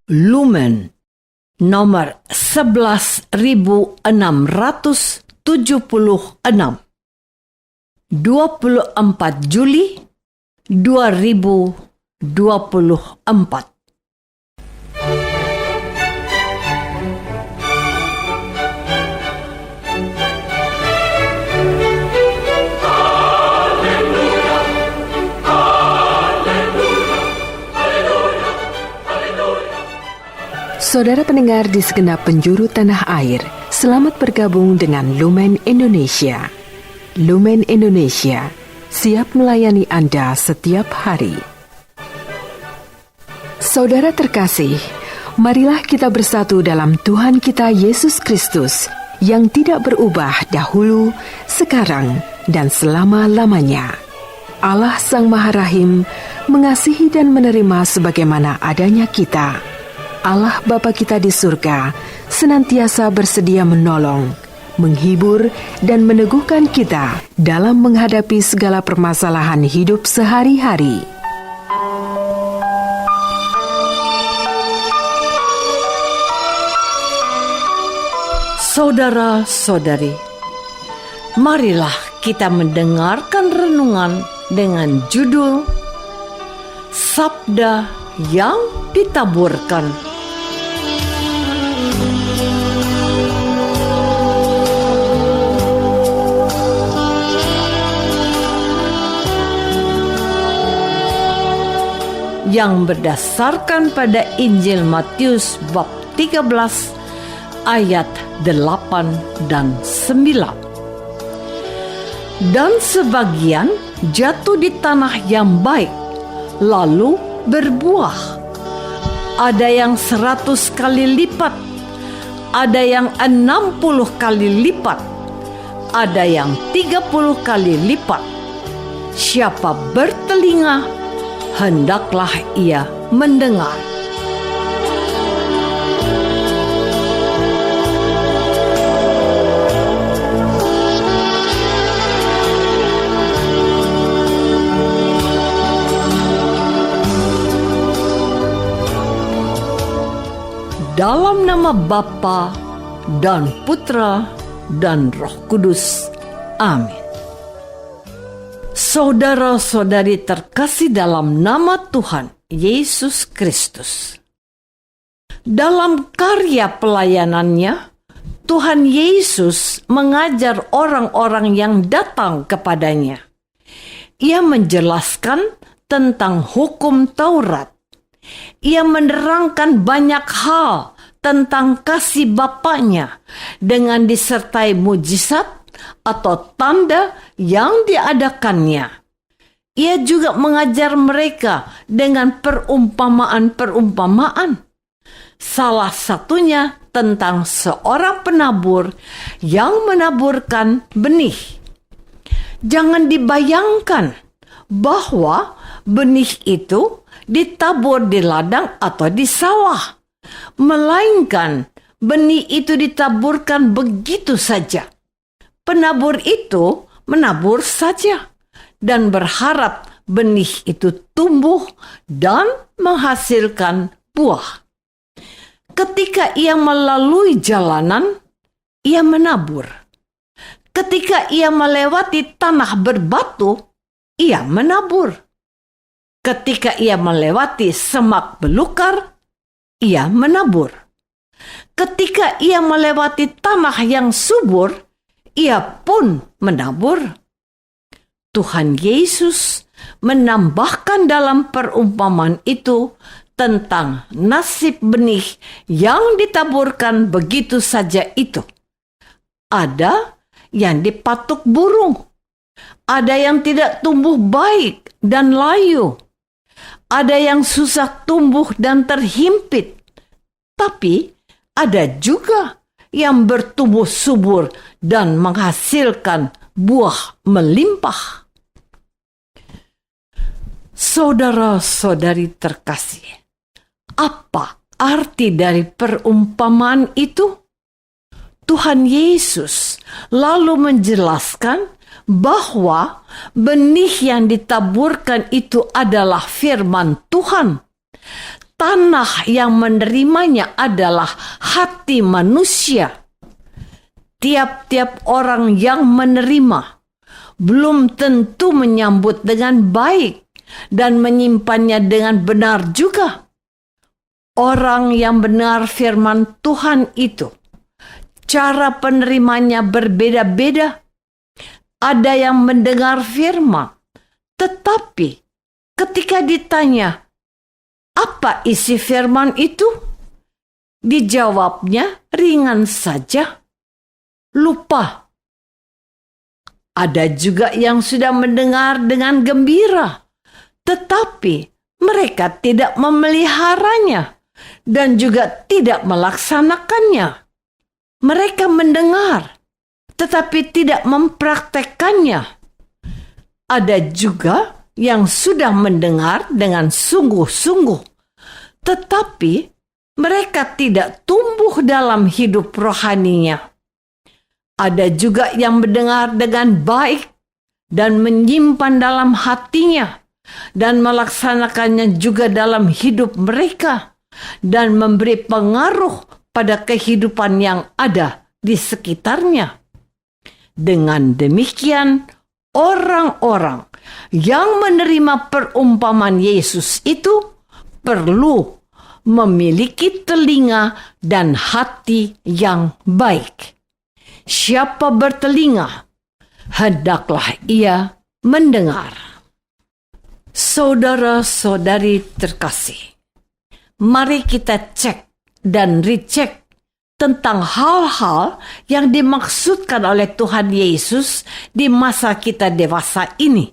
Lumen nomor 11.676, 24 Juli 2024. Saudara pendengar di segenap penjuru tanah air, selamat bergabung dengan Lumen Indonesia. Lumen Indonesia, siap melayani Anda setiap hari. Saudara terkasih, marilah kita bersatu dalam Tuhan kita Yesus Kristus yang tidak berubah dahulu, sekarang, dan selama-lamanya. Allah Sang Maha Rahim mengasihi dan menerima sebagaimana adanya kita. Allah Bapa kita di surga senantiasa bersedia menolong, menghibur, dan meneguhkan kita dalam menghadapi segala permasalahan hidup sehari-hari. Saudara-saudari, marilah kita mendengarkan renungan dengan judul Sabda yang Ditaburkan. Yang berdasarkan pada Injil Matius bab 13 ayat 8 dan 9. Dan sebagian jatuh di tanah yang baik, lalu berbuah. Ada yang 100 kali lipat, ada yang 60 kali lipat, ada yang 30 kali lipat. Siapa bertelinga, hendaklah ia mendengar. Dalam nama Bapa dan Putra dan Roh Kudus. Amin. Saudara-saudari terkasih dalam nama Tuhan Yesus Kristus. Dalam karya pelayanannya, Tuhan Yesus mengajar orang-orang yang datang kepadanya. Ia menjelaskan tentang hukum Taurat. Ia menerangkan banyak hal tentang kasih Bapanya dengan disertai mujizat atau tanda yang diadakannya. Ia juga mengajar mereka dengan perumpamaan-perumpamaan. Salah satunya tentang seorang penabur yang menaburkan benih. Jangan dibayangkan bahwa benih itu ditabur di ladang atau di sawah, melainkan benih itu ditaburkan begitu saja. Penabur itu menabur saja dan berharap benih itu tumbuh dan menghasilkan buah. Ketika ia melalui jalanan, ia menabur. Ketika ia melewati tanah berbatu, ia menabur. Ketika ia melewati semak belukar, ia menabur. Ketika ia melewati tanah yang subur, ia pun menabur. Tuhan Yesus menambahkan dalam perumpamaan itu tentang nasib benih yang ditaburkan begitu saja itu. Ada yang dipatuk burung, ada yang tidak tumbuh baik dan layu, ada yang susah tumbuh dan terhimpit, tapi ada juga yang bertumbuh subur dan menghasilkan buah melimpah. Saudara-saudari terkasih, apa arti dari perumpamaan itu? Tuhan Yesus lalu menjelaskan bahwa benih yang ditaburkan itu adalah firman Tuhan. tanah yang menerimanya adalah hati manusia. Tiap-tiap orang yang menerima belum tentu menyambut dengan baik dan menyimpannya dengan benar juga. Orang yang benar firman Tuhan itu, cara penerimanya berbeda-beda. Ada yang mendengar firman, tetapi ketika ditanya, apa isi firman itu? Dijawabnya ringan saja, lupa. Ada juga yang sudah mendengar dengan gembira, tetapi mereka tidak memeliharanya dan juga tidak melaksanakannya. Mereka mendengar, tetapi tidak mempraktekkannya. Ada juga yang sudah mendengar dengan sungguh-sungguh, tetapi mereka tidak tumbuh dalam hidup rohaninya. Ada juga yang mendengar dengan baik dan menyimpan dalam hatinya dan melaksanakannya juga dalam hidup mereka dan memberi pengaruh pada kehidupan yang ada di sekitarnya. Dengan demikian, orang-orang yang menerima perumpamaan Yesus itu perlu memiliki telinga dan hati yang baik. Siapa bertelinga, hendaklah ia mendengar. Saudara-saudari terkasih, mari kita cek dan recheck tentang hal-hal yang dimaksudkan oleh Tuhan Yesus di masa kita dewasa ini.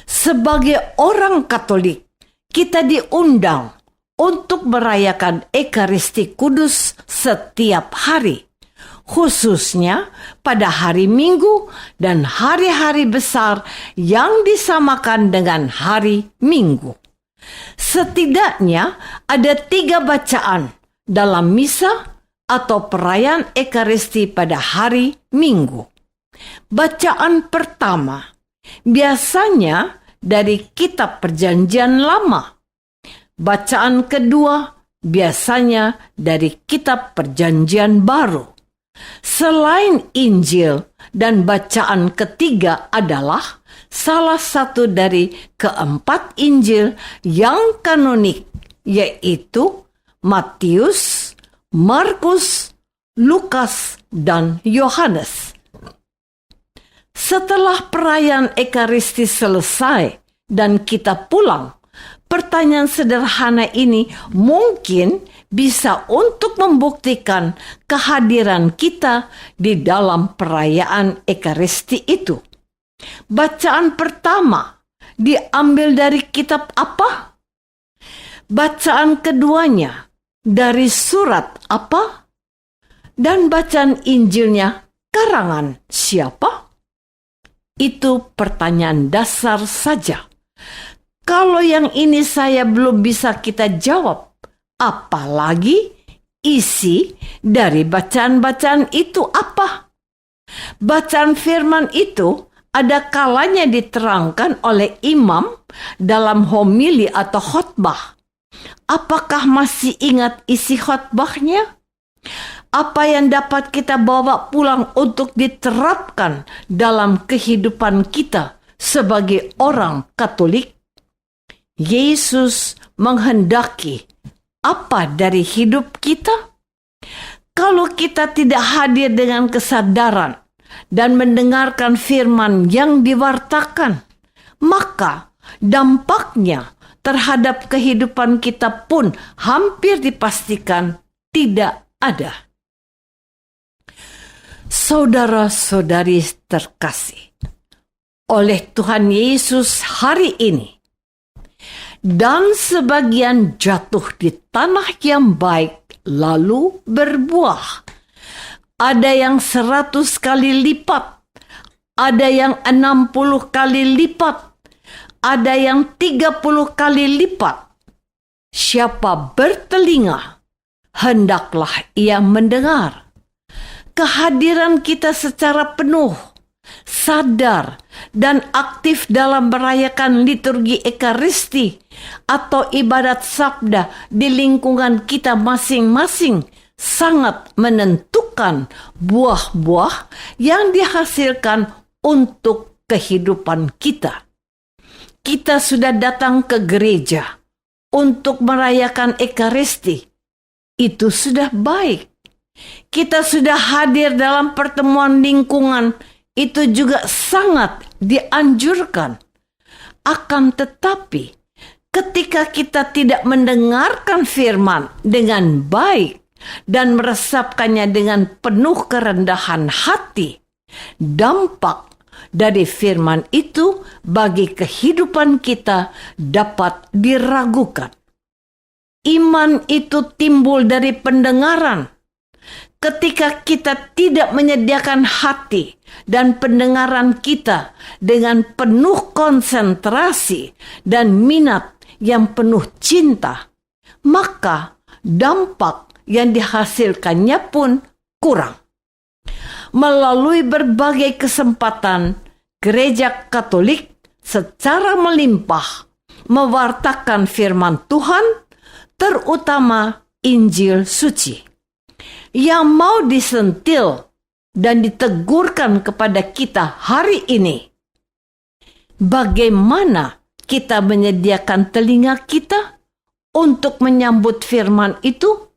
Sebagai orang Katolik, kita diundang untuk merayakan Ekaristi Kudus setiap hari, khususnya pada hari Minggu dan hari-hari besar yang disamakan dengan hari Minggu. Setidaknya ada 3 bacaan dalam misa atau perayaan Ekaristi pada hari Minggu. Bacaan pertama biasanya dari Kitab Perjanjian Lama. Bacaan kedua biasanya dari Kitab Perjanjian Baru. Selain Injil dan bacaan ketiga adalah salah satu dari 4 Injil yang kanonik, yaitu Matius, Markus, Lukas, dan Yohanes. Setelah perayaan Ekaristi selesai dan kita pulang, pertanyaan sederhana ini mungkin bisa untuk membuktikan kehadiran kita di dalam perayaan Ekaristi itu. Bacaan pertama diambil dari kitab apa? Bacaan keduanya dari surat apa? Dan bacaan Injilnya karangan siapa? Itu pertanyaan dasar saja. Kalau yang ini saya belum bisa kita jawab, apalagi isi dari bacaan-bacaan itu apa? Bacaan firman itu ada kalanya diterangkan oleh imam dalam homili atau khotbah. Apakah masih ingat isi khotbahnya? Apa yang dapat kita bawa pulang untuk diterapkan dalam kehidupan kita sebagai orang Katolik? Yesus menghendaki apa dari hidup kita? Kalau kita tidak hadir dengan kesadaran dan mendengarkan firman yang diwartakan, maka dampaknya terhadap kehidupan kita pun hampir dipastikan tidak ada. Saudara-saudari terkasih, oleh Tuhan Yesus hari ini, dan sebagian jatuh di tanah yang baik lalu berbuah. Ada yang 100 kali lipat, ada yang 60 kali lipat, ada yang 30 kali lipat. Siapa bertelinga, hendaklah ia mendengar. Kehadiran kita secara penuh sadar, dan aktif dalam merayakan liturgi Ekaristi atau ibadat sabda di lingkungan kita masing-masing sangat menentukan buah-buah yang dihasilkan untuk kehidupan kita. Kita sudah datang ke gereja untuk merayakan Ekaristi. Itu sudah baik. Kita sudah hadir dalam pertemuan lingkungan. Itu juga sangat dianjurkan. Akan tetapi, ketika kita tidak mendengarkan firman dengan baik dan meresapkannya dengan penuh kerendahan hati, dampak dari firman itu bagi kehidupan kita dapat diragukan. Iman itu timbul dari pendengaran. Ketika kita tidak menyediakan hati dan pendengaran kita dengan penuh konsentrasi dan minat yang penuh cinta, maka dampak yang dihasilkannya pun kurang. Melalui berbagai kesempatan, Gereja Katolik secara melimpah mewartakan firman Tuhan, terutama Injil Suci. Yang mau disentil dan ditegurkan kepada kita hari ini. Bagaimana kita menyediakan telinga kita untuk menyambut firman itu?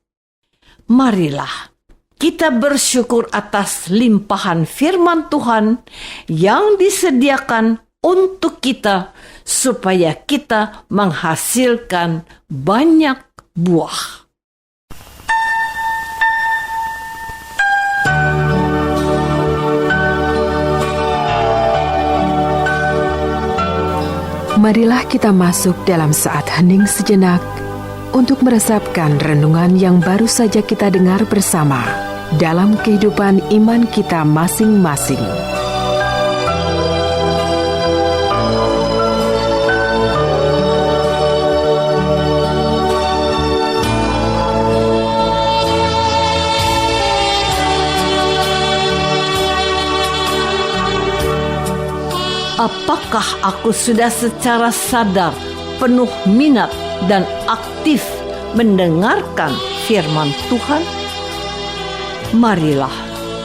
Marilah kita bersyukur atas limpahan firman Tuhan yang disediakan untuk kita supaya kita menghasilkan banyak buah. Marilah kita masuk dalam saat hening sejenak untuk meresapkan renungan yang baru saja kita dengar bersama dalam kehidupan iman kita masing-masing. Apakah aku sudah secara sadar, penuh minat, dan aktif mendengarkan firman Tuhan? Marilah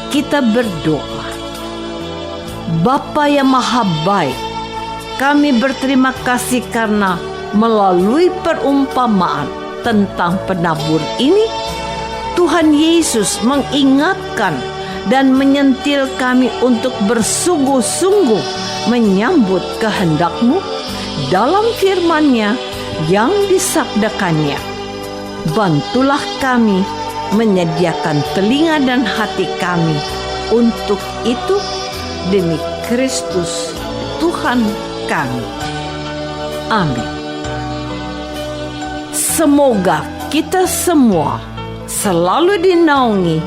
kita berdoa. Bapa yang Maha Baik, kami berterima kasih karena melalui perumpamaan tentang penabur ini, Tuhan Yesus mengingatkan dan menyentil kami untuk bersungguh-sungguh menyambut kehendak-Mu dalam firman-Nya yang disabdakannya. Bantulah kami menyediakan telinga dan hati kami untuk itu demi Kristus Tuhan kami. Amin. Semoga kita semua selalu dinaungi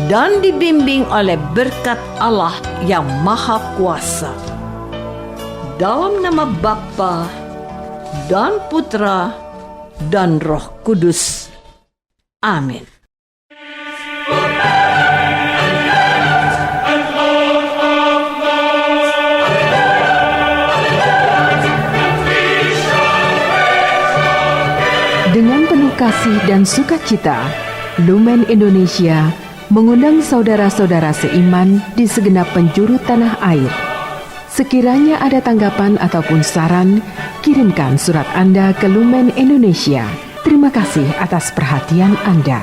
dan dibimbing oleh berkat Allah yang Maha Kuasa. Dalam nama Bapa dan Putra dan Roh Kudus. Amin. Dengan penuh kasih dan sukacita, Lumen Indonesia mengundang saudara-saudara seiman di segenap penjuru tanah air. Sekiranya ada tanggapan ataupun saran, kirimkan surat Anda ke Lumen Indonesia. Terima kasih atas perhatian Anda.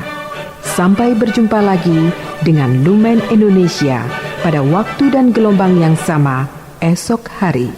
Sampai berjumpa lagi dengan Lumen Indonesia pada waktu dan gelombang yang sama esok hari.